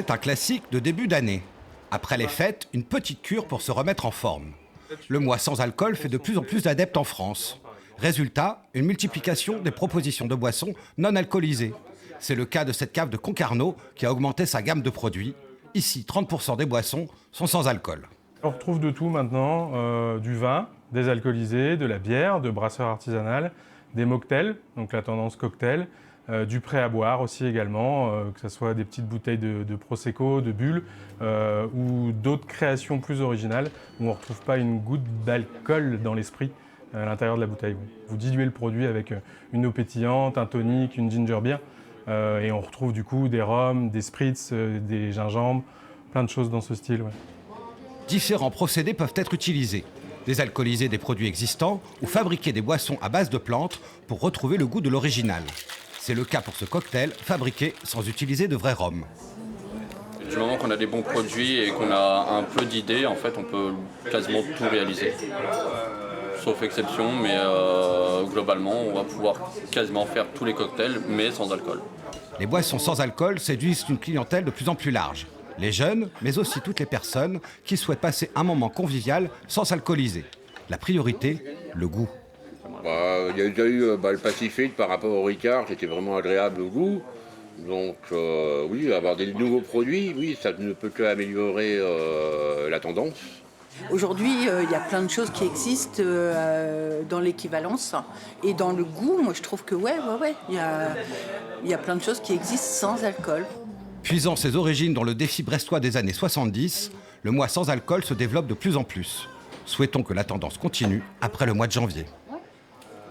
C'est un classique de début d'année. Après les fêtes, une petite cure pour se remettre en forme. Le mois sans alcool fait de plus en plus d'adeptes en France. Résultat, une multiplication des propositions de boissons non alcoolisées. C'est le cas de cette cave de Concarneau qui a augmenté sa gamme de produits. Ici, 30% des boissons sont sans alcool. On retrouve de tout maintenant, du vin, désalcoolisé, de la bière, de brasseur artisanal, des mocktails, donc la tendance cocktail, du prêt à boire aussi également, que ce soit des petites bouteilles de Prosecco, de Bulle, ou d'autres créations plus originales où on ne retrouve pas une goutte d'alcool dans l'esprit à l'intérieur de la bouteille. Vous diluez le produit avec une eau pétillante, un tonic, une ginger beer, et on retrouve du coup des rhums, des spritz, des gingembres, plein de choses dans ce style. Ouais. Différents procédés peuvent être utilisés. Désalcooliser des produits existants ou fabriquer des boissons à base de plantes pour retrouver le goût de l'original. C'est le cas pour ce cocktail fabriqué sans utiliser de vrai rhum. Du moment qu'on a des bons produits et qu'on a un peu d'idées, en fait, on peut quasiment tout réaliser. Sauf exception, mais globalement, on va pouvoir quasiment faire tous les cocktails, mais sans alcool. Les boissons sans alcool séduisent une clientèle de plus en plus large. Les jeunes, mais aussi toutes les personnes qui souhaitent passer un moment convivial sans s'alcooliser. La priorité, le goût. Il y a déjà eu le Pacifique par rapport au Ricard, qui était vraiment agréable au goût. Donc oui, avoir des nouveaux produits, oui, ça ne peut qu'améliorer la tendance. Aujourd'hui, il y a plein de choses qui existent dans l'équivalence. Et dans le goût, moi je trouve que il y a plein de choses qui existent sans alcool. Puisant ses origines dans le défi brestois des années 70, le mois sans alcool se développe de plus en plus. Souhaitons que la tendance continue après le mois de janvier.